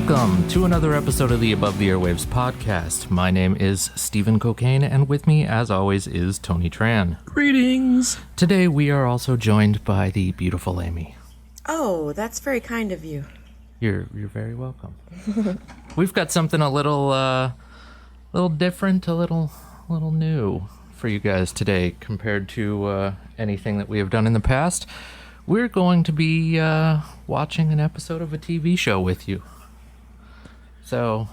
Welcome to another episode of the Above the Airwaves podcast. My name is Stephen Cocaine, and with me, as always, is Tony Tran. Greetings. Today, we are also joined by the beautiful Amy. Oh, that's very kind of you. You're very welcome. We've got something a little different, a little new for you guys today compared to anything that we have done in the past. We're going to be watching an episode of a TV show with you. So,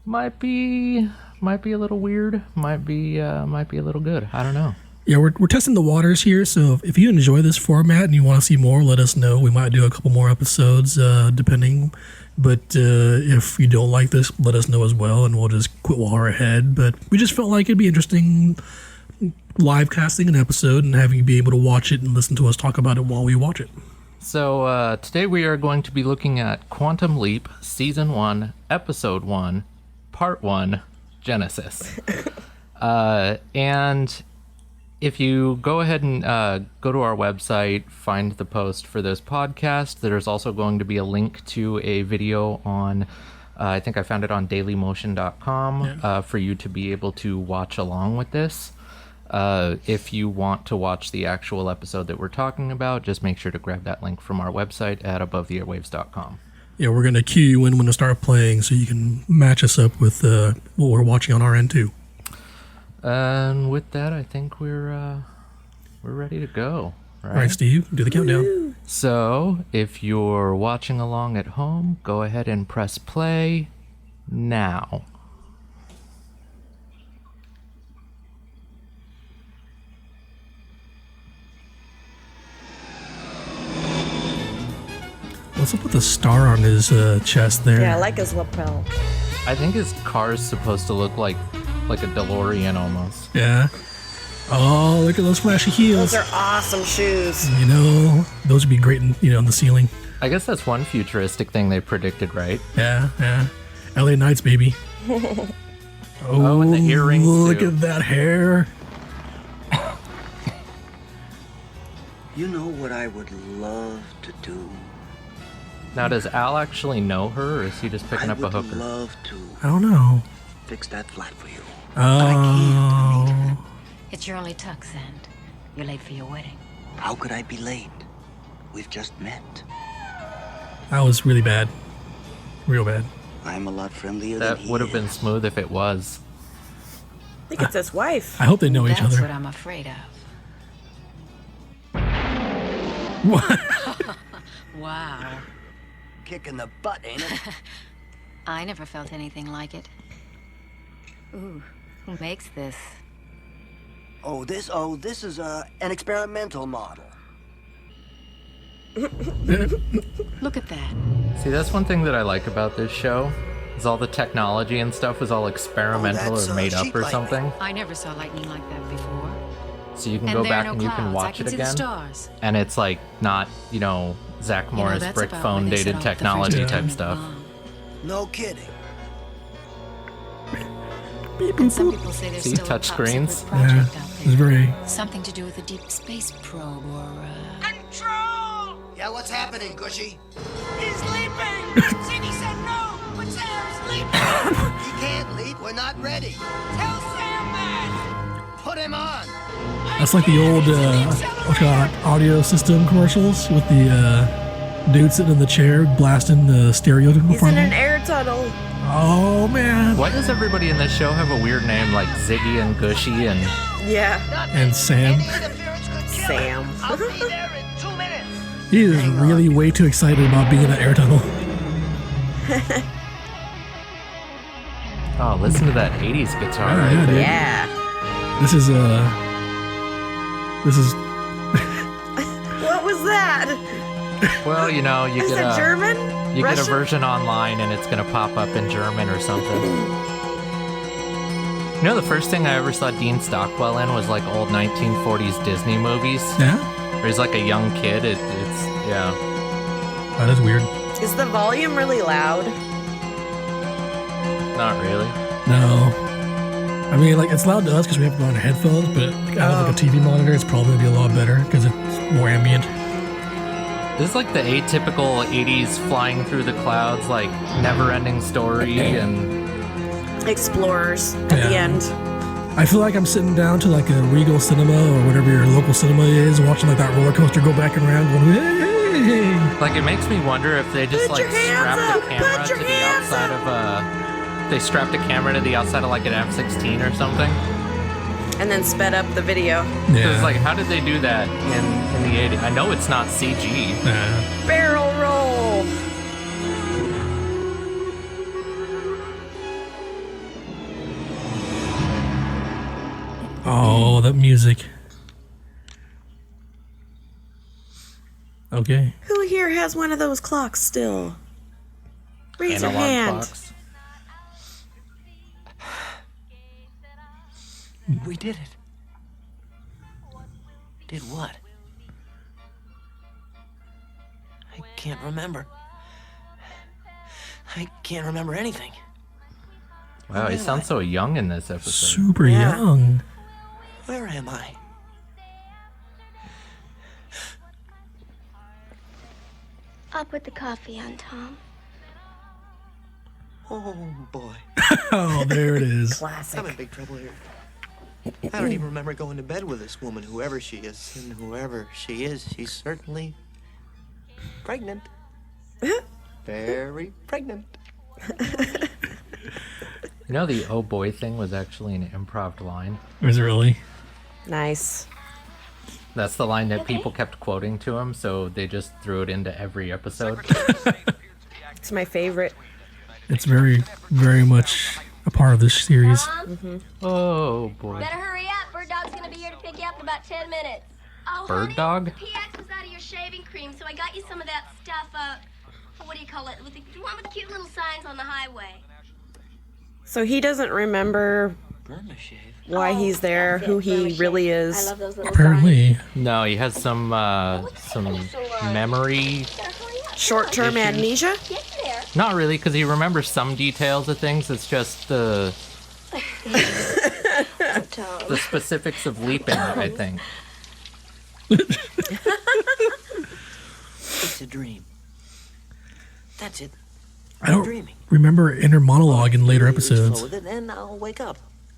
might be a little weird, might be a little good. I don't know. Yeah, we're testing the waters here, so if you enjoy this format and you want to see more, let us know. We might do a couple more episodes, depending. But if you don't like this, let us know as well, and we'll just quit while we're ahead. But we just felt like it'd be interesting live casting an episode and having you be able to watch it and listen to us talk about it while we watch it. So today we are going to be looking at Quantum Leap, Season 1, Episode 1, Part 1, Genesis. And if you go ahead and go to our website, find the post for this podcast, there's also going to be a link to a video on, I think I found it on dailymotion.com, for you to be able to watch along with this. If you want to watch the actual episode that we're talking about, just make sure to grab that link from our website at abovetheairwaves.com. Yeah, we're going to cue you in when to start playing so you can match us up with what we're watching on our end too. And with that, I think we're ready to go. Right? All right, Steve, do the countdown. So, if you're watching along at home, go ahead and press play now. What's up with the star on his chest there? Yeah, I like his lapel. I think his car is supposed to look like a DeLorean almost. Yeah. Oh, look at those flashy heels. Those are awesome shoes. You know, those would be great on the ceiling. I guess that's one futuristic thing they predicted, right? Yeah. LA Nights, baby. Oh, and the earrings, look too. at that hair. You know what I would love to do? Now, does Al actually know her, or is he just picking up a hooker? I would love to I don't know. fix that flat for you. Oh. It's your only tux, and you're late for your wedding. How could I be late? We've just met. That was really bad. Real bad. I'm a lot friendlier than That he would have been is. smooth if it was. I think it's his wife. I hope they know each That's other. what I'm afraid of. What? Wow. Kick in the butt, ain't it? I never felt anything like it. Ooh, who makes this? This is an experimental model. Look at that. See, that's one thing that I like about this show, is all the technology and stuff is all experimental that's, or made up sheet or lightning. something. I never saw lightning like that before. So you can And go there are back no and you can clouds. I watch can it see the again. stars. And it's like not, Zach Morris that's brick about phone where they set dated off the technology French type bomb. stuff. No kidding. Beep, And boop, some boop. people say there's See, still touch a top screens? secret Yeah, project out it's there. very... Something to do with a deep space probe or Control! Yeah, what's happening, Gushy? He's leaping! Ziggy said no, but Sam's leaping! He can't leap. We're not ready. Tell Sam that! Put him on. That's like the old audio system commercials with the dude sitting in the chair blasting the stereo in He's front in of an him. air tunnel. Oh, man. Why does everybody in this show have a weird name like Ziggy and Gushy and... Yeah, And Sam. Any interference could kill Sam. him. I'll be there in 2 minutes. He is really way too excited about being in an air tunnel. Oh, listen to that 80s guitar Yeah, right yeah, there. dude. yeah. This is What was that? Well, you Is get it German? you get a Russian? version online and it's going to pop up in German or something. The first thing I ever saw Dean Stockwell in was like old 1940s Disney movies. Yeah? Where he's like a young kid. Yeah. That is weird. Is the volume really loud? Not really. No. I mean, like, it's loud to us because we have to go on headphones, but like, out of like a TV monitor, it's probably going to be a lot better because it's more ambient. This is like the atypical 80s flying through the clouds, like never-ending story, and Explorers at the Yeah. end. I feel like I'm sitting down to like a Regal cinema or whatever your local cinema is, watching like that roller coaster go back and around, going, hey! like it makes me wonder if they just Put like your hands strapped up! a camera Put to your the hands outside of they strapped a camera to the outside of like an F-16 or something. And then sped up the video. Because like, how did they do that in the 80s? I know it's not CG. Barrel roll. Oh, that music. Okay. Who here has one of those clocks still? Raise your Analog hand. clocks. We did it. Did what? I can't remember. I can't remember anything. Wow, he sounds so young in this episode. Super Yeah. young. Where am I? I'll put the coffee on, Tom. Oh boy. Oh, there it is. Classic. I'm in big trouble here. I don't even remember going to bed with this woman, whoever she is. And whoever she is, she's certainly pregnant. Very pregnant. You know, the oh boy thing was actually an improv line. Is it really? Nice. That's the line that people kept quoting to him, so they just threw it into every episode. It's my favorite. It's very, very much a part of this series. Oh boy. Better hurry up. Bird Dog's gonna be here to pick you up in about 10 minutes. Oh, Bird honey, Dog? The PX was out of your shaving cream, so I got you some of that stuff, what do you call it? With the one with the cute little signs on the highway. So he doesn't remember Burma shave. why he's there, who he really I is. love those little Apparently. No, he has some memory. Short-term Issues. amnesia? signs. Get there. Not really, because he remembers some details of things. It's just the Tom. specifics of leaping, I think. It's a dream. That's it. I don't Dreaming. remember inner monologue in later Really episodes. slow with it, and I'll wake up.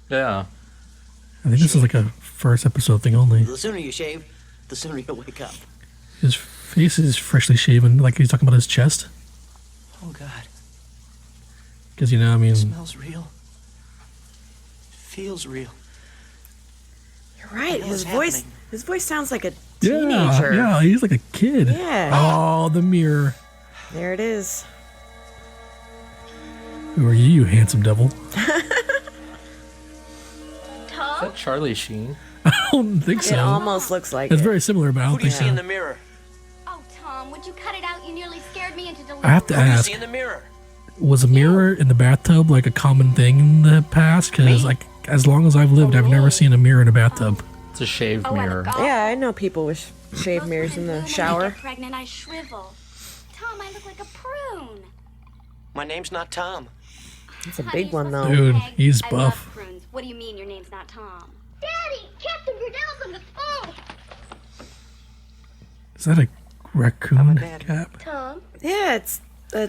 Yeah. I think this is like a first episode thing only. The sooner you shave, the sooner you'll wake up. His face is freshly shaven, like he's talking about his chest. Oh God. Because, you know, I mean, It smells real. It feels real. You're right. What is His happening? voice sounds like a yeah, teenager. yeah, he's like a kid. Yeah. Oh, the mirror. There it is. Who are you, you handsome devil? Is that Charlie Sheen? I don't think It so. almost looks like It's it. very similar, but I Who don't do you think see in so. the mirror? Oh, Tom, would you cut it out? You nearly scared me into delirium. I have to Who do you ask, see in the mirror? was a mirror in the bathtub like a common thing in the past? Because, like, as long as I've lived, I've never seen a mirror in a bathtub. It's a shaved mirror. Yeah, I know people with shaved mirrors in the shower. When I get pregnant, I shrivel. Tom, I look like a prune. My name's not Tom. It's a Honey, big you're one, supposed though. to be Dude, Peg. he's I buff. love prunes. What do you mean your name's not Tom? Daddy, Captain Brunel's on the phone. Is that a raccoon bad- cap? Tom, Yeah, it's you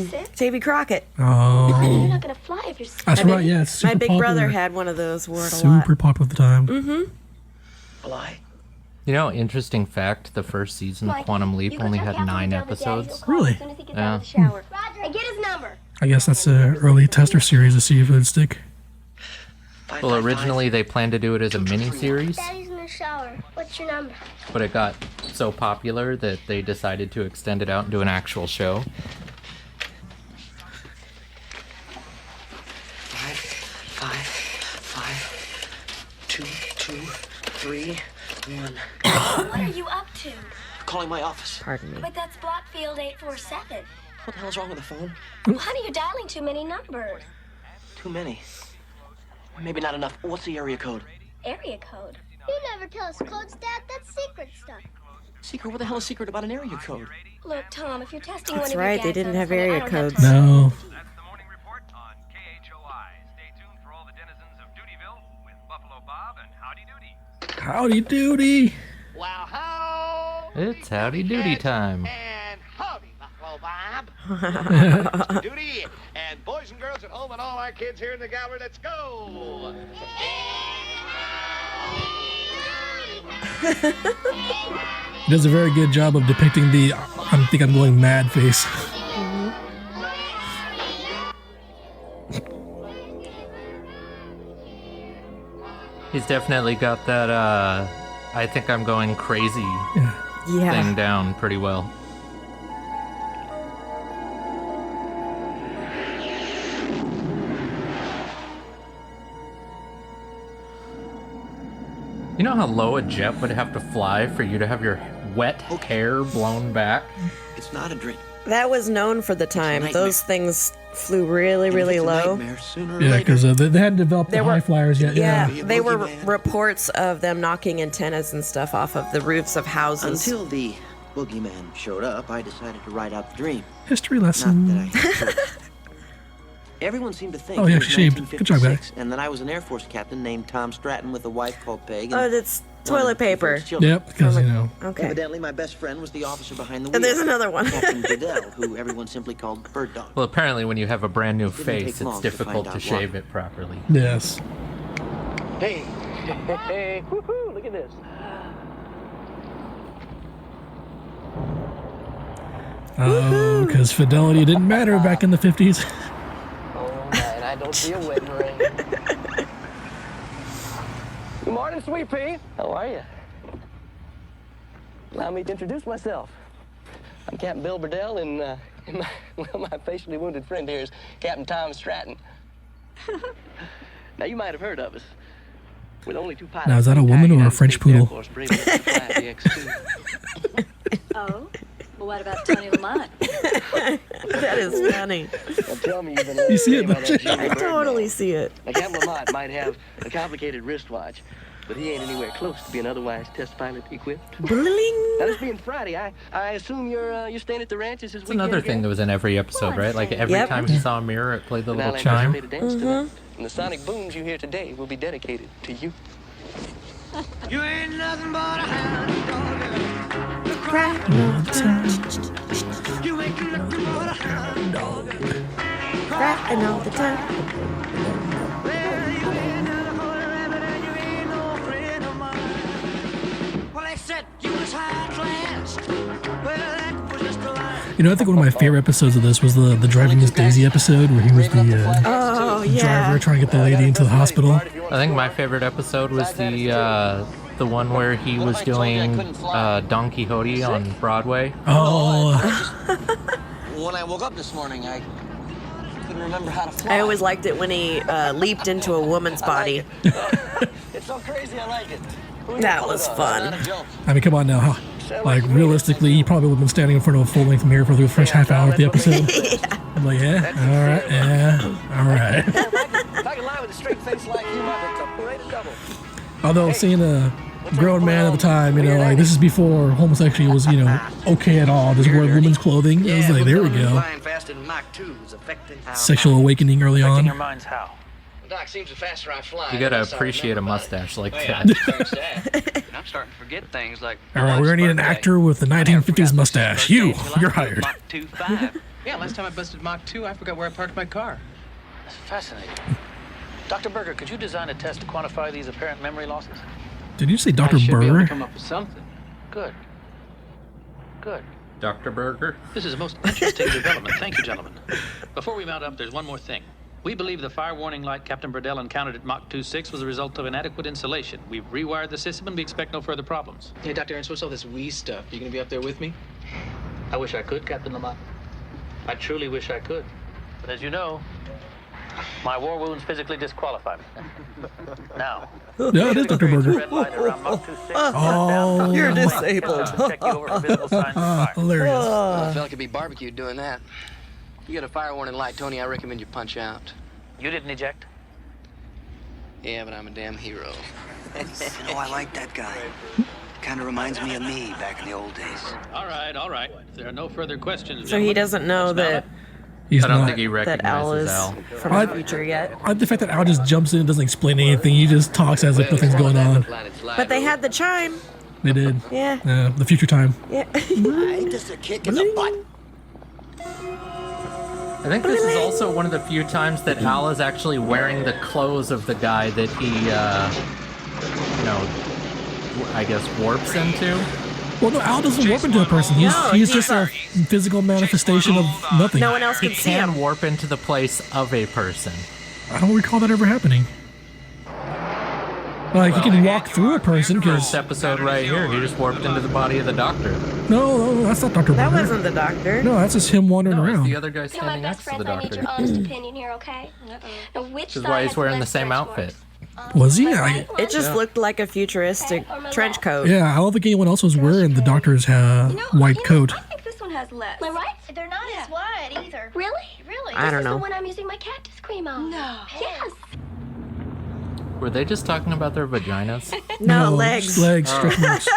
sick? Davy Crockett. you're Oh, not gonna fly if you're sick. that's right. Yeah, it's super My big popular. brother had one of those. Wore it a lot. Super popular at the time. Fly. You know, interesting fact, the first season of Quantum Leap only had 9 episodes. Really? As soon as he gets Yeah. out of the shower. Roger. And get his number. I guess that's an early tester series to see if it would stick. Well, originally they planned to do it as a mini-series, Daddy's in the shower. What's your number? but it got so popular that they decided to extend it out and do an actual show. Five, 2, 3, 1. What are you up to? Calling my office. Pardon me. But that's Blockfield 847. What the hell's wrong with the phone? Well, honey, you're dialing too many numbers. Too many. Maybe not enough. What's the area code? Area code. You never tell us codes, Dad. That's secret stuff. Secret? What the hell is secret about an area code? Look, Tom, if you're testing That's one of right, your they gadgets didn't on have someone, I area don't codes. time. No. That's the morning report on KHOI. Stay tuned for all the denizens of Dutyville with Buffalo Bob and Howdy Doody. Howdy doody. Wow, how It's howdy doody time. And howdy, Buffalo Bob. Mr. Duty, and boys and girls at home and all our kids here in the gallery, let's go. He does a very good job of depicting the I think I'm going mad face. He's definitely got that, I think I'm going crazy Yeah. thing down pretty well. You know how low a jet would have to fly for you to have your wet hair blown back? It's not a dream. That was known for the time. nightmare. Those things flew really, really And if it's a low. nightmare, sooner or Yeah, later, because they hadn't developed the There were- high flyers yet. Yeah, Be a they were boogeyman. reports of them knocking antennas and stuff off of the roofs of houses. Until the boogeyman showed up, I decided to write out the dream. History Not lesson. that I should. Everyone seemed to think Oh, it yeah, was she shaved. Good job, guy. 1956, and that I was an Air Force captain named Tom Stratton with a wife called Peg. Oh, And that's one toilet of the paper. first children. Yep, because, you know. Okay. Evidently, my best friend was the officer behind the wheel. And there's another one. Captain Goodell, who everyone simply called Bird Dog. Well, apparently when you have a brand new Didn't face, take long it's to difficult find to out why. shave it properly. Yes. Hey, hey, woohoo, look at this. Oh, because fidelity didn't matter back in the 50s. Oh, man, I don't see a wedding ring. Good morning, Sweet Pea. How are you? Allow me to introduce myself. I'm Captain Bill Burdell, and my facially wounded friend here is Captain Tom Stratton. Now, you might have heard of us. With only 2 pilots. Now, is that a woman or a French poodle? Oh? Well, what about Tony Lamont? That is funny. Now, tell me you've been You see it, about don't that you? Jimmy I Bird totally man. see it. Now, Captain Lamont might have a complicated wristwatch, but he ain't anywhere close to being otherwise test pilot equipped. Now, Bling. this being Friday, I assume you're staying at the ranches this It's weekend another again? thing that was in every episode, right? Like every Yep. time he saw a mirror, it played the Now, little I chime. anticipate a dance tonight, and the sonic booms you hear today will be dedicated to you. You ain't nothing but a hound dog. Crying all the time. You ain't nothing but a hound dog. Crying all the time. Well, you ain't not a holy rabbit and you ain't no friend of mine. Well, they said you was high class. Well, that was just a lie. You know, I think one of my favorite episodes of this was the Driving Miss Daisy episode where he was the Oh, yeah. driver trying to get the lady into the hospital. I think my favorite episode was the one where he was doing Don Quixote on Broadway. Oh, When I woke up this morning, I couldn't remember how to fly. I always liked it when he leaped into a woman's body. It's so crazy, I like it. Who That you was pulled fun. it off? Not a joke. I mean, come on now. Huh? Like, realistically, he probably would have been standing in front of a full-length mirror for the first half hour of the episode. I'm like, yeah, all right, yeah, all right. If I could lie with a straight face like you, I'd parade a double. Although seeing a grown man at the time, you know, like this is before homosexuality was, you know, okay at all. Just wearing women's clothing. It was like, there we go. Flying fast in Mach 2 is affecting how Sexual awakening early Affecting your on. minds how? Doc, seems the faster I fly. You gotta the less I appreciate a remember about it. mustache like Yeah, that. thanks to that. And I'm starting to forget things like. All right, we're gonna need an actor with the 1950s mustache. You, you're hired. Mach 2.5. Yeah, last time I busted Mach 2, I forgot where I parked my car. That's fascinating. Dr. Berger, could you design a test to quantify these apparent memory losses? Did you say I Dr. should be able to Burr? come up with something. Good. Good. Dr. Burger? This is a most interesting development. Thank you, gentlemen. Before we mount up, there's one more thing. We believe the fire warning light Captain Burdell encountered at Mach 2.6 was a result of inadequate insulation. We've rewired the system and we expect no further problems. Hey, Dr. Ernst, what's all this wee stuff? You gonna be up there with me? I wish I could, Captain Lamont. I truly wish I could. But as you know, my war wounds physically disqualify me. Now, Yeah, it is Dr. Burger. red light around Mach 2.6. Oh, You're my disabled. Check you over for visible signs of fire. Hilarious. A fella could be barbecued doing that. You got a fire warning light, Tony. I recommend you punch out. You didn't eject? Yeah, but I'm a damn hero. You know, I like that guy. Kind of reminds me of me back in the old days. All right, all right. If there are no further questions, So he gentlemen, doesn't know let's mount that, up. He's I don't not. think he that Al recognizes is Al. from I- the future yet. I like the fact that Al just jumps in and doesn't explain anything. He just talks as if nothing's going on. But they had the chime. They did. Yeah. The future time. Yeah. Ain't this a kick in the butt? I think this is also one of the few times that Al is actually wearing the clothes of the guy that he, I guess warps into. Well, no, Al doesn't warp into a person. He's just a physical manifestation of nothing. No one else He can see can him. warp into the place of a person. I don't recall that ever happening. Like, he can walk through a person because... This episode right here, he just warped into the body of the doctor. No, that's not Dr. That Barker. wasn't the doctor. No, that's just him wandering No, it's around. the other guy standing next to the I need doctor. your honest opinion here, okay? Now, which Which is side why has he's wearing the less same stretch outfit. Was he? It just looked like a futuristic trench coat. Yeah, I don't think anyone else was wearing the doctor's white coat. I think this one has less. Am I right? They're not as wide either. Really? Really? I don't This is know. the one I'm using my cactus cream on. No. Yes. Were they just talking about their vaginas? No, legs. Just legs, stretch marks.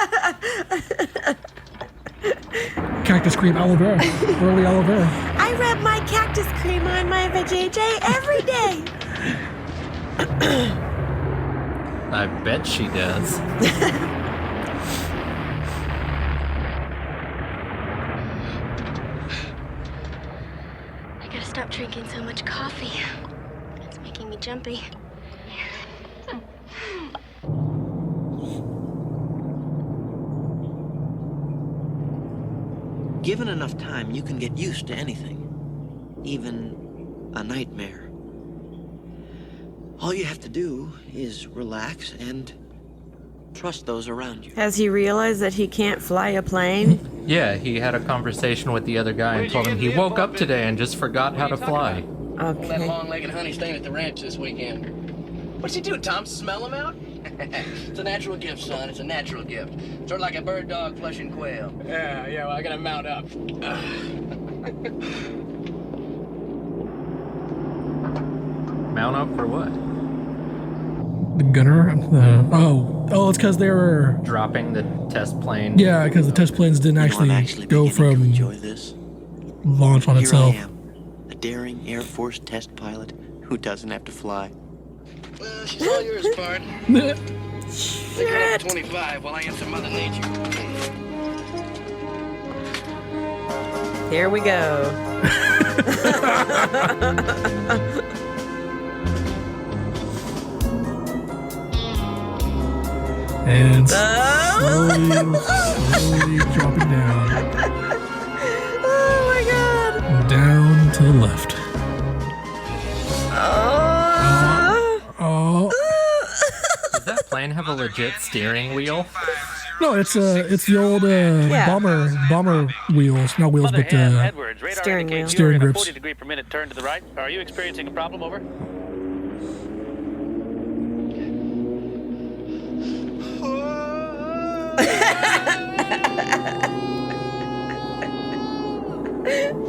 Cactus cream aloe vera. Early aloe vera. I rub my cactus cream on my vajayjay every day. I bet she does. I gotta stop drinking so much coffee. It's making me jumpy. Given enough time, you can get used to anything. Even a nightmare. All you have to do is relax and trust those around you. Has he realized that he can't fly a plane? Yeah, he had a conversation with the other guy and told him he woke up today and just forgot how to fly. That Okay. long-legged honey staying at the ranch this weekend. What's he do, Tom? Smell him out? It's a natural gift, son. It's a natural gift. Sort of like a bird dog flushing quail. Yeah, well, I gotta mount up. Mount up for what? The gunner? It's because they were... Dropping the test plane. Yeah, because the test planes didn't actually go from Enjoy this. launch on Here itself. I am, a daring Air Force test pilot who doesn't have to fly. Well, she's all yours, Bart. Take her up to 25 while I answer Mother Nature. Here we go. And slowly dropping down. Oh my god. Down to the left. Oh. Does that plane have a legit steering wheel? No, it's the old bomber wheels, not wheels, but Edwards, radar steering indicates wheel. you are in Steering a grips. 40 degree per minute turn to the right. Are you experiencing a problem? Over.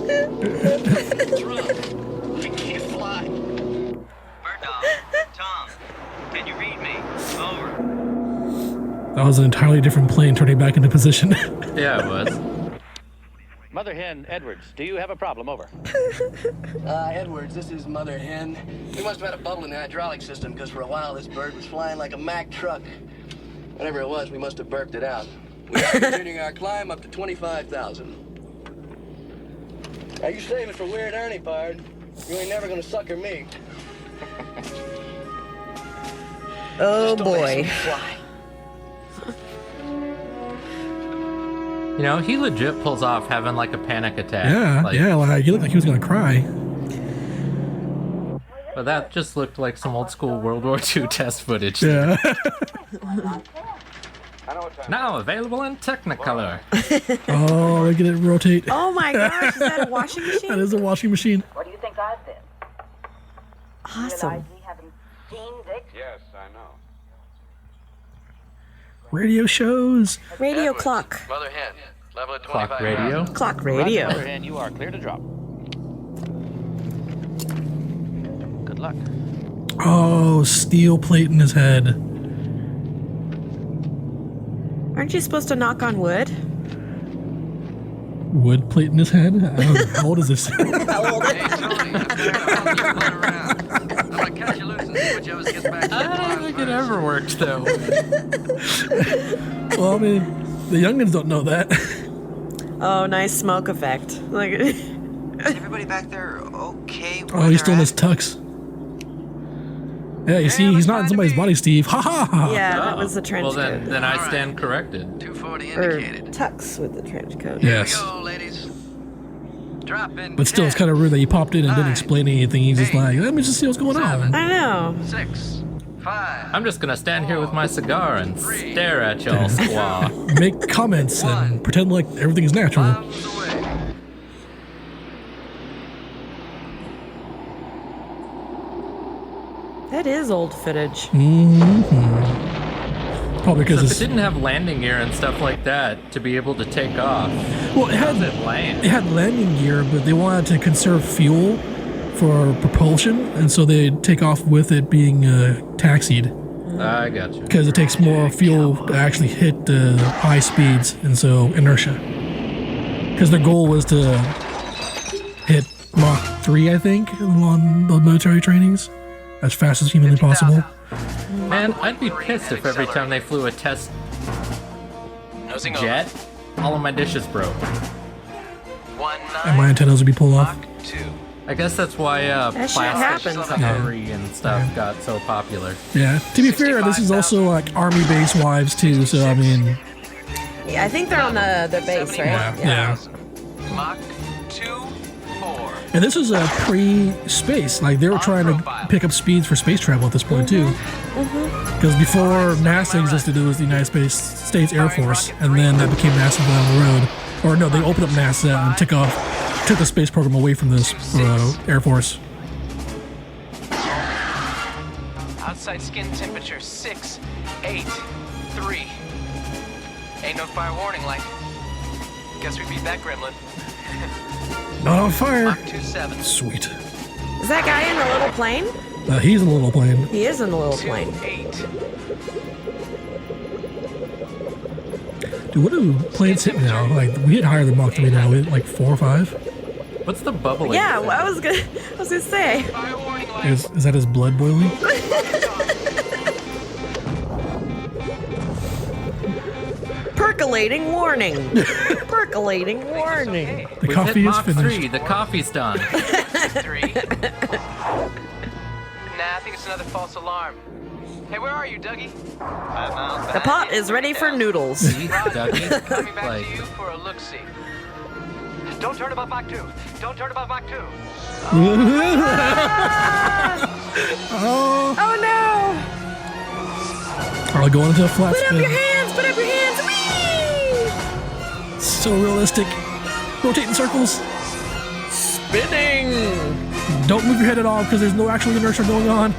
What's wrong? I can't fly. Bird dog, Tom, can you read me? Over. that was an entirely different plane turning back into position. Yeah, it was. Mother Hen Edwards, do you have a problem? Over. Edwards, this is Mother Hen. We must have had a bubble in the hydraulic system because for a while this bird was flying like a Mack truck. Whatever it was, we must have burped it out. We are continuing our climb up to 25,000. Now you save it for Weird Ernie, Pard. You ain't never gonna sucker me. Oh Just don't make boy. me fly. You know, he legit pulls off having like a panic attack. Yeah, like he looked like he was gonna cry. But that just looked like some old school World War II test footage. Yeah. Now available in Technicolor. Oh, look at it rotate. Oh my gosh, is that a washing machine? That is a washing machine. What do you think I've been? Awesome. Realize we haven't seen Dick? Yes, I know. Radio shows. Radio clock. Mother Hen, level at Clock 25,000. radio. Clock radio. Mother Hen, you are clear to drop. Good luck. Oh, steel plate in his head. Aren't you supposed to knock on wood? Wood plate in his head? How old is this? How old? Hey, Tony, I'm tired of following you blood around. I catch you losing, switch you always gets back to I don't think it ever worked though. Well, I mean, the youngins don't know that. Oh, nice smoke effect. Like, Is everybody back there okay? Oh, he's still in his tux. Yeah, you see, he's not in somebody's body, Steve. Ha ha ha. yeah, that was the trench Well, coat. then I stand corrected. 240 Or indicated. tux with the trench coat. Yes. Here we go, ladies. Drop in. But still, it's kind of rude that you popped in and didn't explain anything. He's just like, let me just see what's going on. I know. 6, 5. I'm just gonna stand here with my cigar and stare at y'all squaw. Make comments and pretend like everything is natural. That is old footage. Probably because So if it's it didn't have landing gear and stuff like that to be able to take off, well, it how had does it land? it had landing gear, but they wanted to conserve fuel for propulsion, and so they take off with it being taxied I got you. because it takes more fuel to actually hit high speeds, and so inertia. Because their goal was to hit Mach 3, I think, on the military trainings, as fast as humanly possible. Man, I'd be pissed if every time they flew a test jet, all of my dishes broke. And my antennas would be pulled off. I guess that's why That shit plastic happens. cutlery and stuff got so popular. Yeah. To be fair, this is also like Army base wives too, so I mean, Yeah, I think they're on the base, right? yeah. Mach 2, 4. And this was a pre-space. Like, they were trying to pick up speeds for space travel at this point, too. Because before NASA existed, it was the United States Air Force, and then that became NASA down the road. Or no, they opened up NASA and took the space program away from this Air Force. Outside skin temperature 6, 8, 3. Ain't no fire warning light. Guess we beat that gremlin. Not on fire. Mach 2.7. Sweet. Is that guy in the little plane? He's in a little plane. He is in the little plane. 8. Dude, what do planes hit now? Like, we hit higher than Mach 3 now. We hit like 4 or 5. What's the bubbling? Yeah, well, I was gonna say. Is that his blood boiling? Percolating warning. Percolating warning. The We've coffee hit is Mach finished. 3. The coffee's done. 3. Nah, I think it's another false alarm. Hey, where are you, Dougie? 5 miles The pot is ready for noodles. Dougie. Coming back Like, to you for a look-see. Don't turn above Mach 2. Don't turn above Mach 2. Oh, Oh no! I'll go into a flat Put up spin. your hands! Put up your hands! Whee! So realistic. Rotating circles. Spinning! Don't move your head at all because there's no actual inertia going on.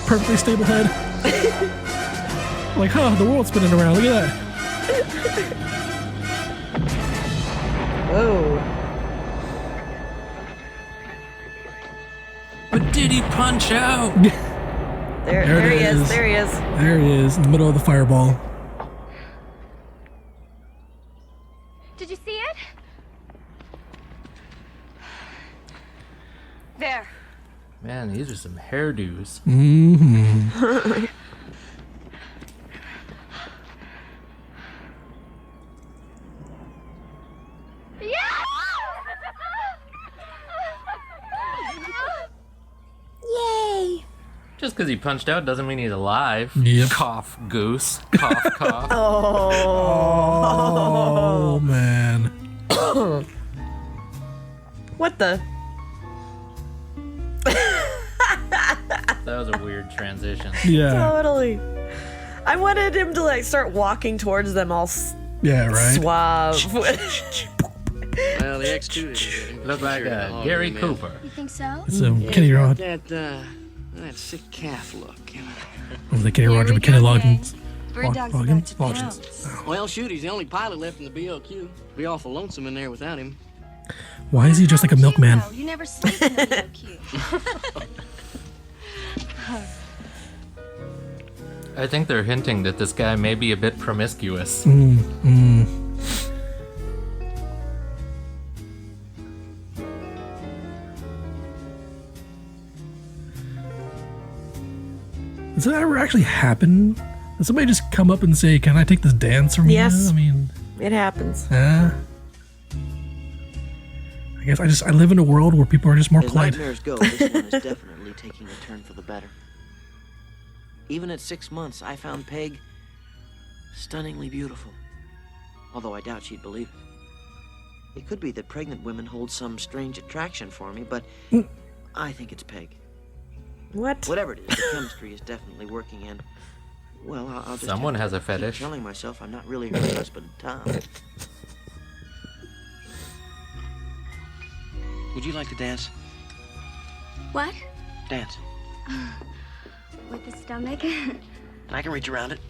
Perfectly stable head. Like, huh, the world's spinning around. Look at that. Whoa. but did he punch out? There There he it is. is. There he is. There he is, in the middle of the fireball. Did you see it? There. Man, these are some hairdos. Mm-hmm. Yay! Just because he punched out doesn't mean he's alive. Yep. Cough, goose. Cough, cough. Oh, man. What the? That was a weird transition. Yeah. Totally. I wanted him to like start walking towards them all Yeah, right? suave. Well, the X2 didn't get him. Looked like Gary Cooper. You think so? It's Kenny Rod. That sick calf look. Over the Kenny Roger, but Kenny Loggins. Bird dogs Loggins? about to Loggins. pounce. Well, shoot, he's the only pilot left in the BLQ. Be awful lonesome in there without him. Why is he just like a milkman? No, you never sleep in the BOQ. I think they're hinting that this guy may be a bit promiscuous. Does that ever actually happen? Does somebody just come up and say, "Can I take this dance from Yes. you?" I mean, It happens. I guess I live in a world where people are just more As polite. nightmares go, this one is definitely taking a turn for the better. Even at 6 months, I found Peg stunningly beautiful. Although I doubt she'd believe it. It could be that pregnant women hold some strange attraction for me, but I think it's Peg. What? Whatever it is, the chemistry is definitely working, and, well, I'll just Someone have has to a fetish. keep telling myself I'm not really her husband, Tom. Would you like to dance? What? Dance. With the stomach? I can reach around it.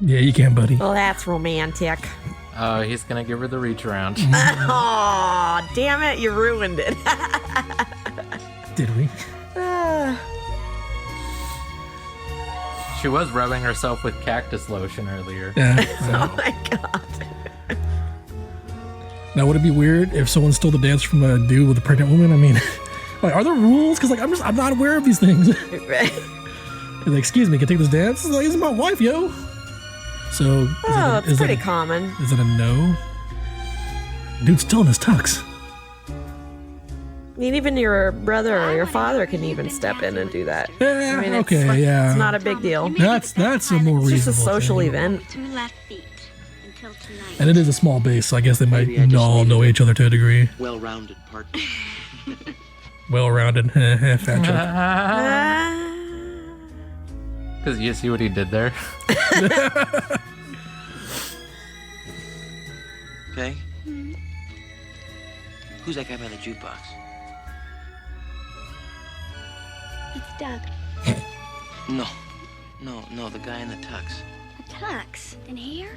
Yeah, you can, buddy. Well, that's romantic. Oh, he's gonna give her the reach around. Oh, damn it, you ruined it. Did we? She was rubbing herself with cactus lotion earlier. Yeah. Oh my god. Now, would it be weird if someone stole the dance from a dude with a pregnant woman? I mean, like, are there rules? Because, like, I'm not aware of these things. Right. Like, excuse me, can I take this dance? Like, this is my wife, yo. So, It's pretty common. Is it a no? Dude's still in his tux. I mean, even your brother or your father can even step in and do that. Yeah, I mean, okay, yeah. It's not a big deal. That's a more reasonable It's just a social thing. event. 2 left feet until tonight. And it is a small base, so I guess they might Maybe I just all know each other to a degree. Well-rounded partner. Well-rounded. Fat joke. Because you see what he did there? Okay. Who's that guy by the jukebox? It's Doug. No, the guy in the tux. A tux in here?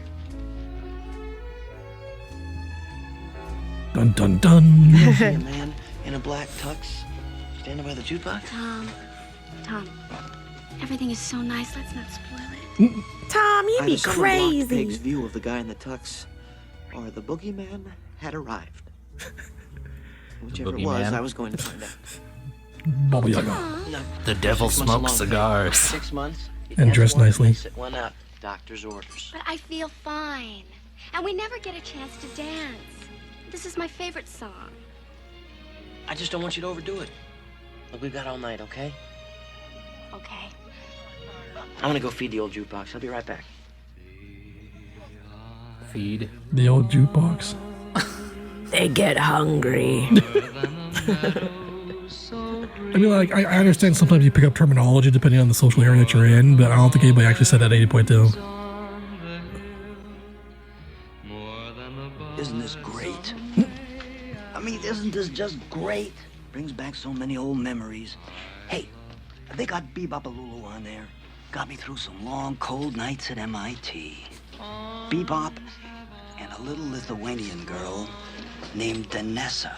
Dun dun dun. You see a man in a black tux standing by the jukebox? Tom, everything is so nice. Let's not spoil it. Tom, you Either be someone blocked Peg's crazy. view of the guy in the tux, or the boogeyman had arrived. Whichever it was, boogeyman? I was going to find out. Bubble Yaga. No. The devil 6 months smokes alone, cigars. 6 months. And dressed nicely. Sit one out. Doctor's orders. But I feel fine. And we never get a chance to dance. This is my favorite song. I just don't want you to overdo it. Look, we've got all night, okay? Okay. I'm gonna go feed the old jukebox. I'll be right back. Feed. The old jukebox. They get hungry. I mean, like, I understand sometimes you pick up terminology depending on the social area that you're in, but I don't think anybody actually said that at any point, though. Isn't this great? I mean, isn't this just great? Brings back so many old memories. Hey, they got Bebop-a-Lulu on there. Got me through some long, cold nights at MIT. Bebop and a little Lithuanian girl named Danessa.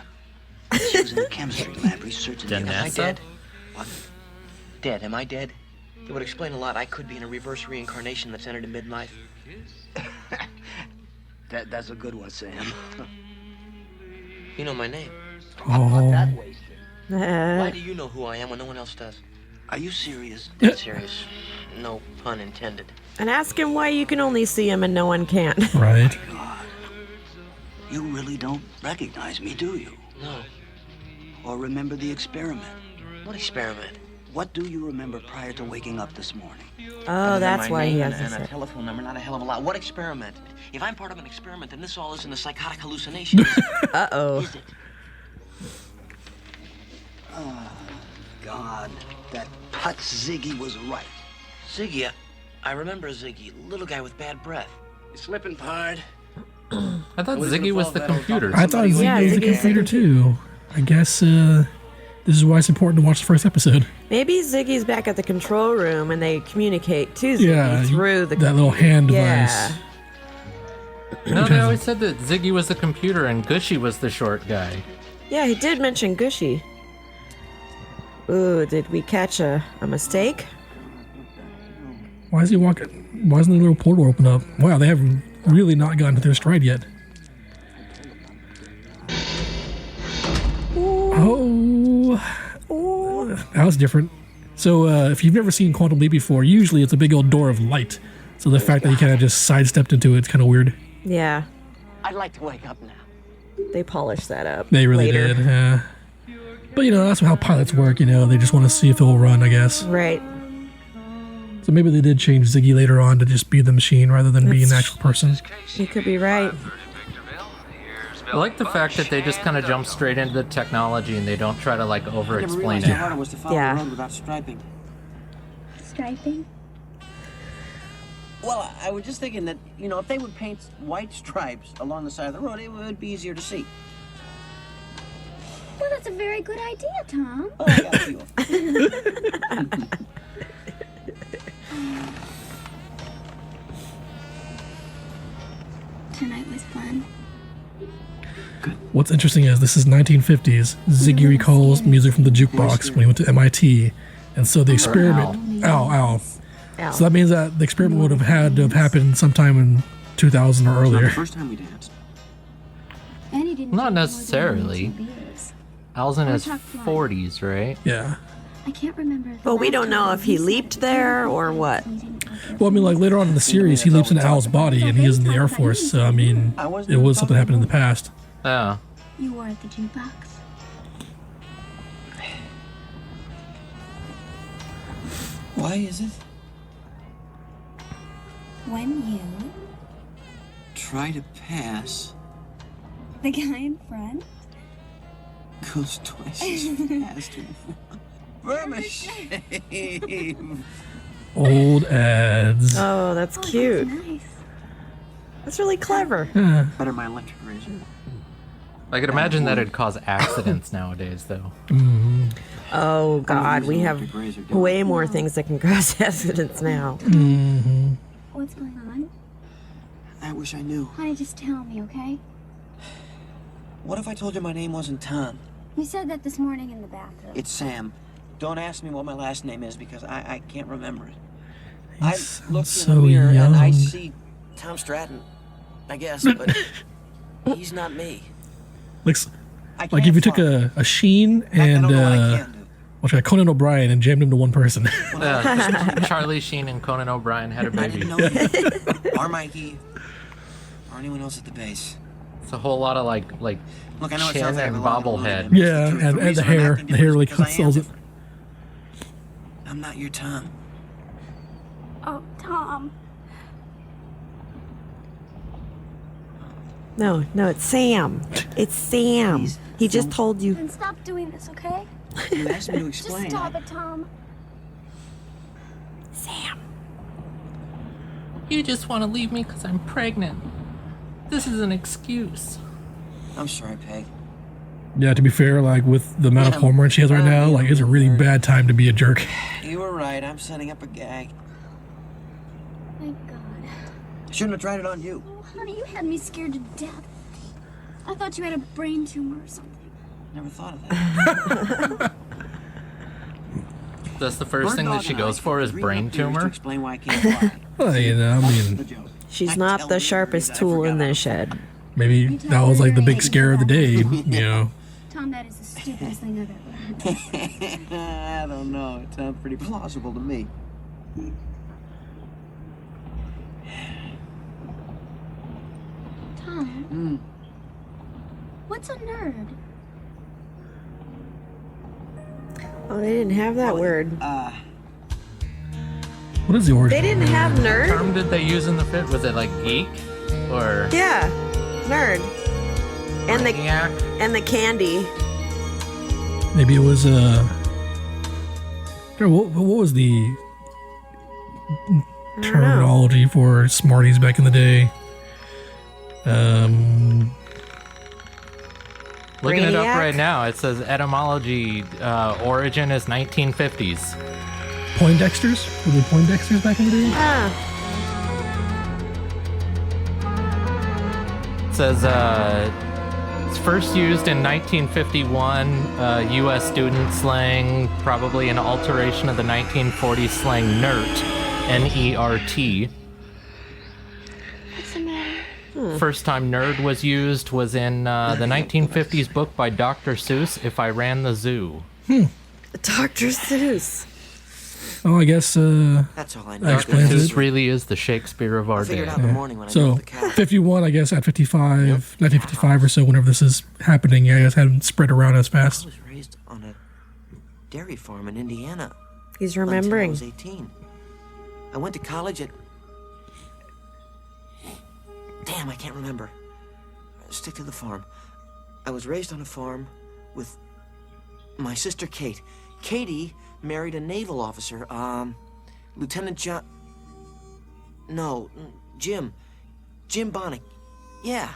She was in the chemistry lab researching... Am I Danessa? dead? What? Dead? Am I dead? It would explain a lot. I could be in a reverse reincarnation that's entered in midlife. That's a good one, Sam. You know my name. Oh. Why do you know who I am when no one else does? Are you serious? Dead serious. No pun intended. And ask him why you can only see him and no one can. Right. You really don't recognize me, do you? No. Or remember the experiment? What experiment? What do you remember prior to waking up this morning? Oh, Other than that's my why he name has and this. a telephone number, not a hell of a lot. What experiment? If I'm part of an experiment, then this all isn't a psychotic hallucination. Uh-oh. Is it? Oh, God. That putz Ziggy was right. Ziggy, I remember Ziggy, little guy with bad breath. You're slipping, pard. I thought Ziggy was the computer. I thought Ziggy Yeah, was a Ziggy's the computer, too. I guess, this is why it's important to watch the first episode. Maybe Ziggy's back at the control room and they communicate to Ziggy Yeah, through the that little hand Yeah. device. No, they always said that Ziggy was the computer and Gushy was the short guy. Yeah, he did mention Gushy. Ooh, did we catch a mistake? Why is he walking? Why isn't the little portal open up? Wow, they have really not gotten to their stride yet. Oh, that was different. So if you've never seen Quantum Leap before, usually it's a big old door of light. So the fact that he kind of just sidestepped into it's kind of weird. Yeah. I'd like to wake up now. They polished that up. They really later. did. Yeah. But that's how pilots work. They just want to see if it will run, I guess. Right. So maybe they did change Ziggy later on to just be the machine rather than be an actual person. You could be right. I like the fact that they just kind of jump straight into the technology and they don't try to like over-explain it. How hard it was to follow Yeah. the road without striping. Striping? Well, I was just thinking that, if they would paint white stripes along the side of the road, it would be easier to see. Well, that's a very good idea, Tom. Oh, I got a few. Tonight was fun. What's interesting is this is 1950s. Ziggy recalls music from the jukebox when he went to MIT. And so the experiment... Ow. So that means that the experiment would have had to have happened sometime in 2000 or earlier. The first time we danced. Not necessarily. Al's in his 40s, right? Yeah. I can't remember. But we don't know if he leaped there or what. Well, like later on in the series, he leaps into Al's body and he is in the Air Force. So, it was something that happened in the past. Yeah. You were at the jukebox. Why is it? When you, Try to pass the guy in front, goes twice as fast. Vermishave. Old ads. Oh, that's cute. That's really clever. Better my electric razor. I could imagine that it'd cause accidents nowadays, though. Mm-hmm. Oh, God. We have way more things that can cause accidents now. Mm-hmm. What's going on? I wish I knew. Honey, just tell me, okay? What if I told you my name wasn't Tom? You said that this morning in the bathroom. It's Sam. Don't ask me what my last name is because I can't remember it. I look in the mirror and I see Tom Stratton, I guess, but he's not me. Looks like if you took a Sheen and Conan O'Brien and jammed him to one person. Charlie Sheen and Conan O'Brien had a baby. I didn't know or Mikey or anyone else at the base. It's a whole lot of like Look, I know it chin sounds like I and belong to bobblehead. Yeah, and the hair. The hair really sells it. I'm not your Tom. Oh, Tom. No, it's Sam. It's Sam. He just told you. Then stop doing this, okay? You asked me to explain. Just stop it, Tom. Sam. You just want to leave me because I'm pregnant. This is an excuse. I'm sorry, Peg. Yeah, to be fair, like with the amount of hormones she has right now, like it's a really bad time to be a jerk. You were right. I'm setting up a gag. Thank God. I shouldn't have tried it on you. Oh, honey, you had me scared to death. I thought you had a brain tumor or something. Never thought of that. That's the first thing that she goes for is brain tumor. Explain why I can't fly. Well, She's not the sharpest tool in the shed. Maybe that was like the big scare of the day, Tom, that is the stupidest thing I've ever heard. I don't know. It sounds pretty plausible to me. Tom? What's a nerd? Oh, they didn't have that word. What is the origin? They didn't have nerd? term did they use in the fit? Was it like geek or? Yeah, nerd. And the Brainiac? and the candy. Maybe it was what was the terminology for Smarties back in the day? Looking it up Brainiac? right now, it says etymology origin is 1950s. Poindexters? Were they Poindexters back in the day? It says it's first used in 1951, U.S. student slang, probably an alteration of the 1940s slang nert, N-E-R-T. What's the matter? First time nerd was used was in the 1950s book by Dr. Seuss, If I Ran the Zoo. Dr. Seuss. Oh, I guess That's all I know. that explains This it. really is the Shakespeare of our figure day. it out in the morning when I So, milk the cow. 51, I guess, at 1955 or so, whenever this is happening, I guess hadn't spread around as I fast. was raised on a dairy farm in Indiana. He's Until I remembering. was 18. I went to college at... Damn, I can't remember. Stick to the farm. I was raised on a farm with my sister Kate. Katie married a naval officer, Lieutenant John... No, Jim. Jim Bonnick. Yeah,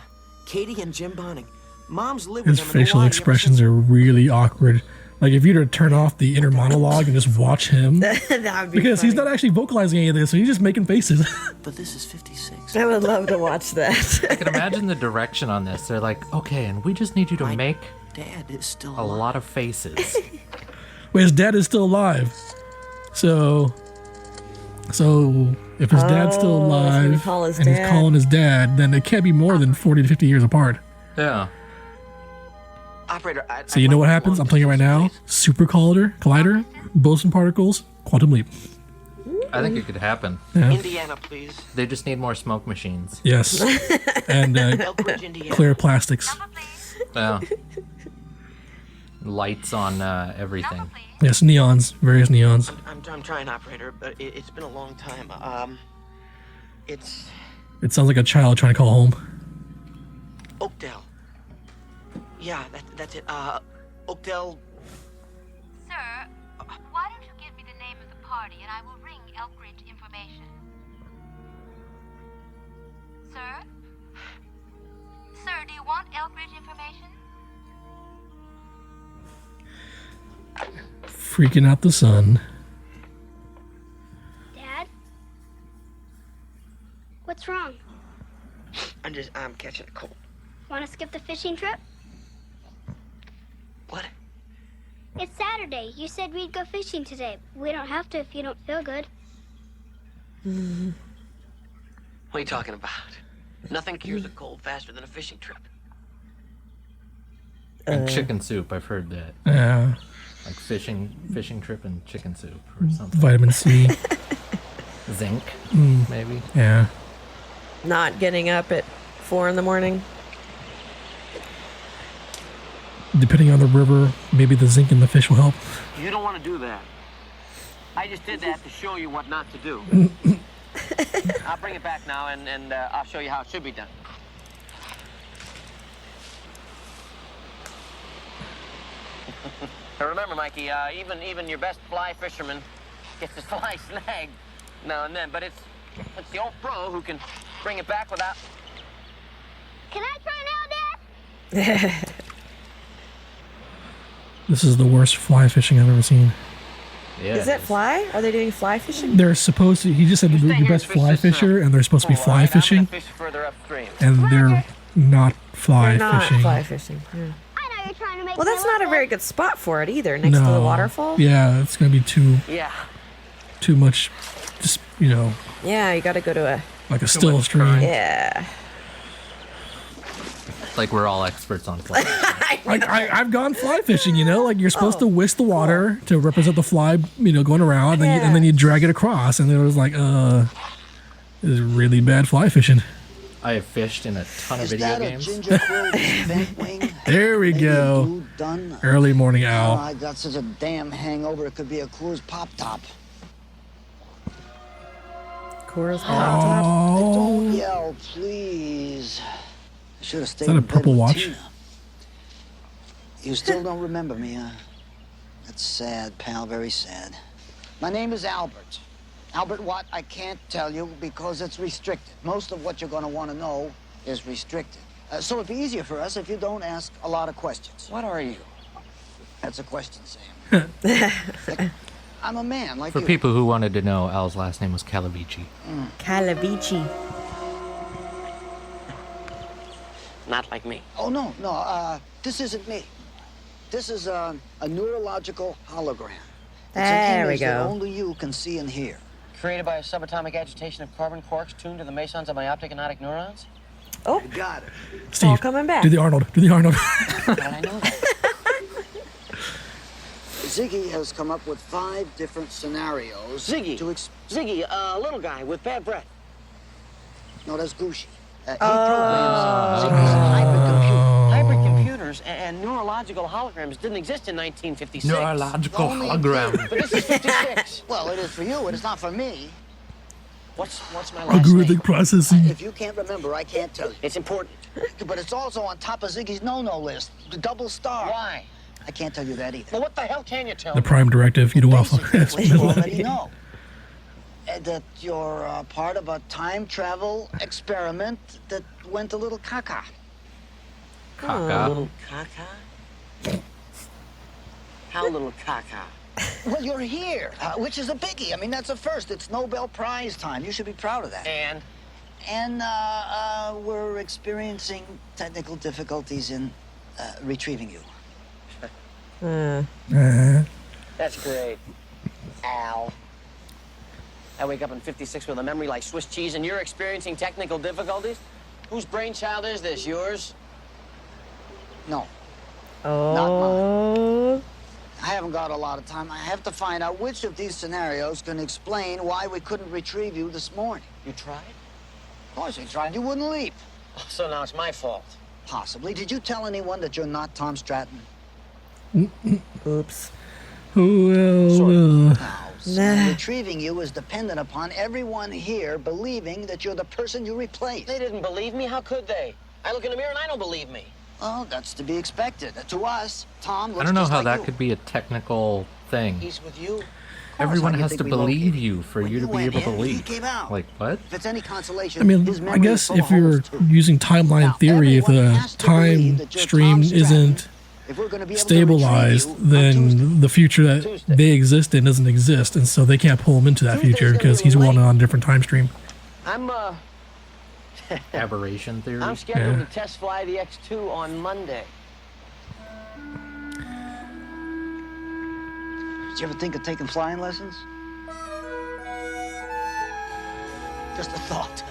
Katie and Jim Bonnick. Mom's lived His with them in facial Hawaii expressions are really awkward. Like, if you were to turn off the inner monologue and just watch him, That would be because he's funny. not actually vocalizing any of this, so he's just making faces. But this is 56. I would love to watch that. I can imagine the direction on this. They're like, okay, and we just need you to make Dad is still a lot of faces. Wait, his dad is still alive. So if his dad's still Oh, alive so you call his and he's dad. calling his dad, then it can't be more than 40 to 50 years apart. Yeah. Operator, So you know what happens? I'm telling you right now. Super collider, boson particles, quantum leap. I think it could happen. Yeah. Indiana, please. They just need more smoke machines. Yes. And Elk Ridge, Indiana. clear plastics. Yeah. Lights on everything. Yes, neons, various neons. I'm trying, operator, but it's been a long time. It's It sounds like a child trying to call home. Oakdale. Yeah, that's it. Oakdale. Sir, why don't you give me the name of the party and I will ring Elkridge information. Sir? Sir, do you want Elkridge information? Freaking out the sun. Dad? What's wrong? I'm catching a cold. Want to skip the fishing trip? What? It's Saturday. You said we'd go fishing today. We don't have to if you don't feel good. What are you talking about? Nothing cures a cold faster than a fishing trip. And chicken soup, I've heard that. Yeah. Like fishing trip and chicken soup or something. Vitamin C. Zinc, maybe. Yeah. Not getting up at 4 in the morning. Depending on the river, maybe the zinc in the fish will help. You don't want to do that. I just did that to show you what not to do. I'll bring it back now, and I'll show you how it should be done. Now remember, Mikey, even your best fly fisherman gets his fly snagged now and then, but it's the old pro who can bring it back without... Can I try now, Dad? This is the worst fly fishing I've ever seen. Yeah. Is it fly? Are they doing fly fishing? They're supposed to, he just said your best fly fisher, and they're supposed to be fly fishing, Fish further upstream. and they're not fly They're not fishing. fly fishing. Yeah. I know you're trying to make Well, that's my not a life very good spot for it either, next to the waterfall. Yeah, it's gonna be too Yeah. much, just Yeah, you got to go to a... like a still stream. Yeah. Like we're all experts on fly. Like I've gone fly fishing, like you're supposed to whisk the water to represent the fly, going around, and then you drag it across, and it was like, this is really bad fly fishing. I have fished in a ton of video games. There we go. Early morning Oh, owl. I got such a damn hangover. It could be a Coors Pop Top. Coors Pop Top. Don't yell, please. I should have stayed Is that a in bed purple with watch? Tina. You still don't remember me, huh? That's sad, pal. Very sad. My name is Albert. Albert what? I can't tell you because it's restricted. Most of what you're going to want to know is restricted. So it'd be easier for us if you don't ask a lot of questions. What are you? That's a question, Sam. I'm a man like For you. people who wanted to know, Al's last name was Calavici. Calavici. Not like me. Oh, no. This isn't me. This is a neurological hologram. It's an There we image that go. only you can see and hear. Created by a subatomic agitation of carbon quarks tuned to the mesons of my optic and otic neurons? Oh, got it. it's all Steve, coming back. do the Arnold. Do the Arnold. How did I know that? Ziggy has come up with 5 different scenarios. Ziggy. Ziggy, Little guy with bad breath. No, that's Gucci. He programs Ziggy's hybrid computers and neurological holograms didn't exist in 1956. Neurological Only hologram. But this is 56. Well, it is for you, and it's not for me. What's my last Algorithmic name? processing. If you can't remember, I can't tell you. It's important. But it's also on top of Ziggy's no-no list. The double star. Why? I can't tell you that either. Well, what the hell can you tell The me? prime directive. You don't want to Basically, you already know that you're part of a time travel experiment that went a little caca. Caca. Little caca? How little caca? Well, you're here, which is a biggie. I mean, that's a first. It's Nobel Prize time. You should be proud of that. And we're experiencing technical difficulties in retrieving you. That's great. Al. I wake up in 56 with a memory like Swiss cheese, and you're experiencing technical difficulties? Whose brainchild is this? Yours? No. Oh. Not mine. I haven't got a lot of time. I have to find out which of these scenarios can explain why we couldn't retrieve you this morning. You tried? Of course I tried. You wouldn't leap. So now it's my fault. Possibly. Did you tell anyone that you're not Tom Stratton? Oops. Well, Now, retrieving you is dependent upon everyone here believing that you're the person you replaced. They didn't believe me. How could they? I look in the mirror and I don't believe me. Oh, that's to be expected. To us, Tom looks I don't know just how like that you. could be a technical thing. He's with you. Everyone How do you has think to we believe located you for When you to you be went able to in, he leave. came out. Like, what? If it's any consolation, I mean, his I memory is guess full of if you're holes, too. using timeline theory, if everyone the has to believe time that you're stream Tom Stratton. isn't If we're gonna be able to stabilized, retrieve you on Tuesday. then the future that they exist in doesn't exist, and so they can't pull him into that future because he's one on a different time stream. I'm, Aberration theory. I'm scheduled to test fly the X2 on Monday. Did you ever think of taking flying lessons? Just a thought.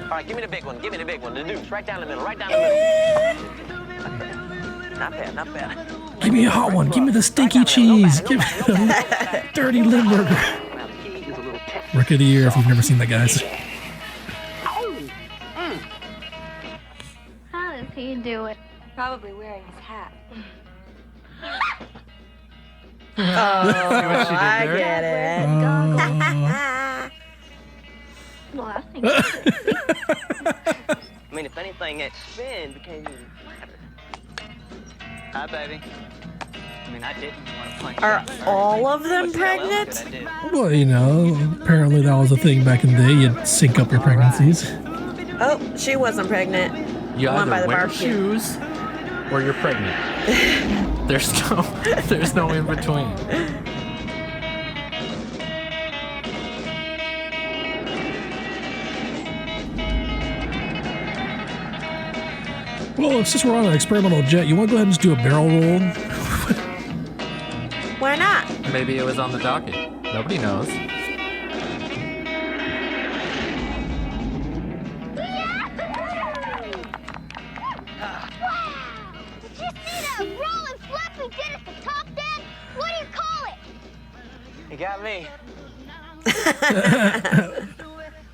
All right, give me the big one. Give me the big one. The deuce. Right down the middle. Right down the middle. Not bad. Not bad. Give me a hot one. Give me the stinky cheese. Give me the dirty limburger. Rookie of the year if you've never seen that, guys. How does he do it? Probably wearing his hat. Oh, I get it. Well, I think I mean, if anything, that spin became even flatter. Hi, baby. I mean, I didn't want to punch you Are out first. all of them What the hell else pregnant? could I do? Well, you know, apparently that was a thing back in the day. You'd sync up your pregnancies. Oh, she wasn't pregnant. You One by either the wear barbecue. shoes or you're pregnant. There's no in between. Well, since we're on an experimental jet, you want to go ahead and just do a barrel roll? Why not? Maybe it was on the docket. Nobody knows. Did you see that rolling flip we did at the top deck? What do you call it? You got me.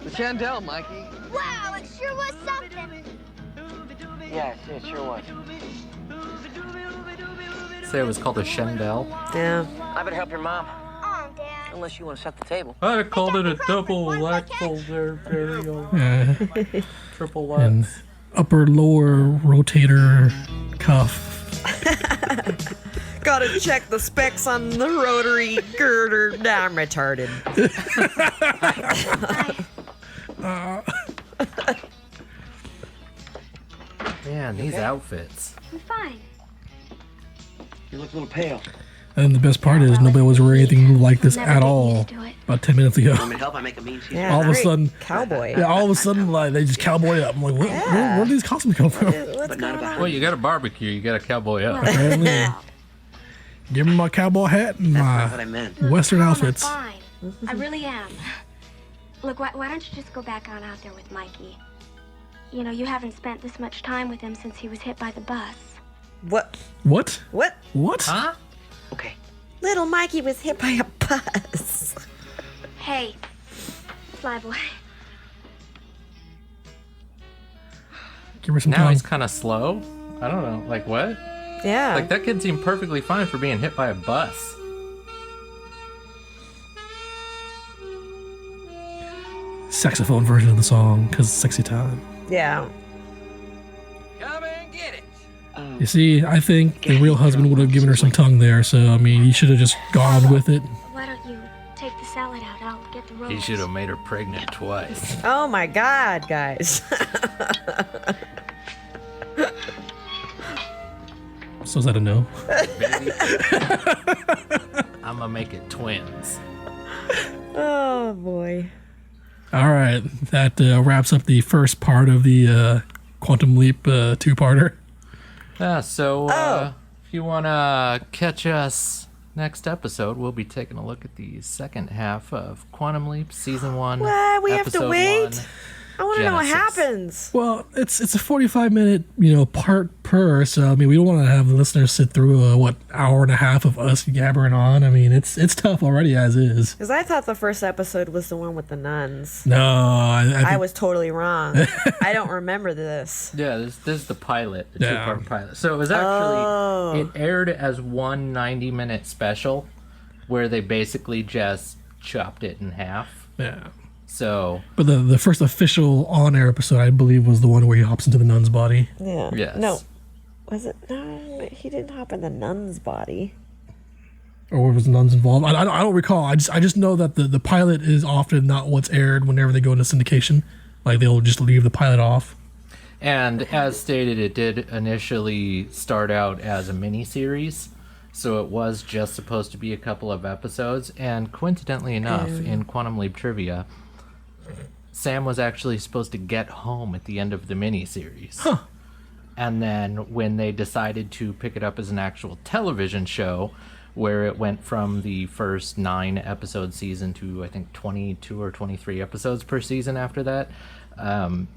The Chandelle, Mikey. Wow, it sure was something. Yeah, it sure was. Say it was called a Shendel. Yeah. I better help your mom. Oh, Dad. Unless you want to set the table. I called it a double lactal burial. Triple X. And upper lower rotator cuff. Gotta check the specs on the rotary girder. Nah, I'm retarded. Man, these outfits. I'm fine. You look a little pale. And the best part is nobody was wearing anything like this Never at get all used to it. about 10 minutes ago. Want me to help? I make a mean cheese. Yeah, All of a very sudden, cowboy. yeah, all of a sudden, like they just cowboy up. I'm like, where do these costumes come from? What's going on? Well, you got a barbecue, you got a cowboy up. Apparently, give me my cowboy hat and That's not what I my meant. Western I'm outfits. fine. I really am. Look, why don't you just go back on out there with Mikey? You know, you haven't spent this much time with him since he was hit by the bus. What? What? What? What? Huh? Okay. Little Mikey was hit by a bus. Hey, Flyboy. Give her some Now time. he's kind of slow. I don't know. Like, what? Yeah. Like, that kid seemed perfectly fine for being hit by a bus. Saxophone version of the song, because sexy time. Yeah. Come and get it. You see, I think the real husband would have given her some tongue there, so, I mean, he should have just gone with it. Why don't you take the salad out? I'll get the rolls. He should have made her pregnant twice. Oh my God, guys. So is that a no? I'm gonna make it twins. Oh boy. All right, that wraps up the first part of the Quantum Leap two-parter. Yeah, so if you want to catch us next episode, we'll be taking a look at the second half of Quantum Leap Season 1. What? We have to Episode wait? 1. I want to know what Genesis. happens. Well, it's a 45-minute, part per, so, I mean, we don't want to have the listeners sit through a, hour and a half of us yabbering on. I mean, it's tough already as is. Because I thought the first episode was the one with the nuns. No, I was totally wrong. I don't remember this. Yeah, this is the pilot, the Yeah. two-part pilot. So it was actually, it aired as one 90-minute special where they basically just chopped it in half. Yeah. So, But the first official on-air episode, I believe, was the one where he hops into the nun's body. Yeah. Yes. No. Was it? No, he didn't hop in the nun's body. Or was the nuns involved? I don't recall. I just know that the pilot is often not what's aired whenever they go into syndication. Like, they'll just leave the pilot off. and as stated, it did initially start out as a mini-series. So it was just supposed to be a couple of episodes. And coincidentally enough, in Quantum Leap Trivia, Sam was actually supposed to get home at the end of the miniseries. Huh. And then when they decided to pick it up as an actual television show, where it went from the first 9 episode season to I think 22 or 23 episodes per season after that,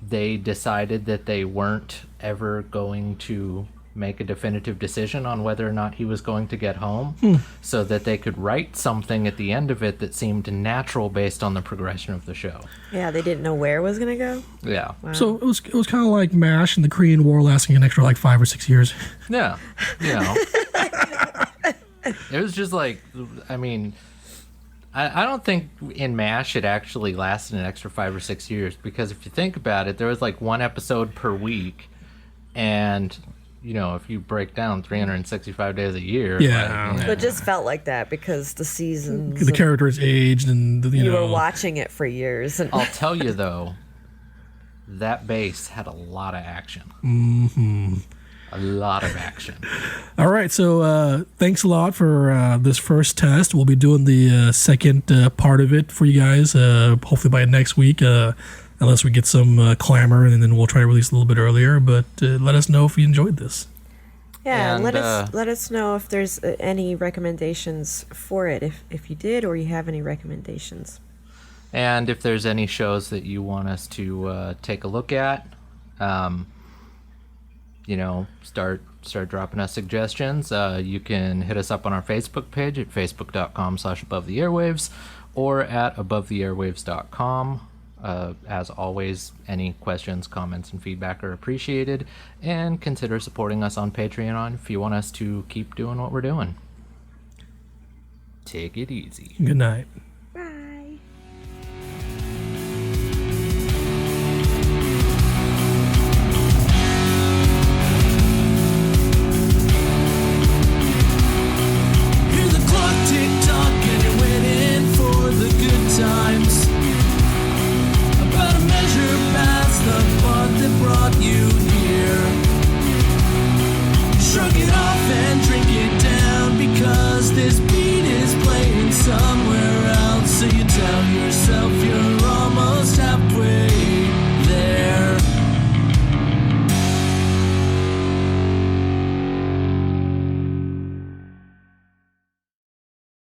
they decided that they weren't ever going to make a definitive decision on whether or not he was going to get home, so that they could write something at the end of it that seemed natural based on the progression of the show. Yeah, they didn't know where it was going to go. Yeah. Wow. So it was kind of like MASH and the Korean War lasting an extra 5 or 6 years. Yeah. You know. It was just like, I mean, I don't think in MASH it actually lasted an extra 5 or 6 years, because if you think about it, there was like 1 episode per week, and if you break down 365 days a year. Yeah. So it just felt like that because the seasons. The characters aged and, You were watching it for years. And I'll tell you, though, that base had a lot of action. Mm-hmm. A lot of action. All right, so thanks a lot for this first test. We'll be doing the second part of it for you guys, hopefully by next week, unless we get some clamor, and then we'll try to release a little bit earlier. But let us know if you enjoyed this. yeah, And, let us know if there's any recommendations for it, if you did, or you have any recommendations. And if there's any shows that you want us to take a look at, start dropping us suggestions. You can hit us up on our Facebook page at facebook.com/abovetheairwaves or at abovetheairwaves.com. As always, any questions, comments, and feedback are appreciated. And consider supporting us on Patreon if you want us to keep doing what we're doing. Take it easy. Good night.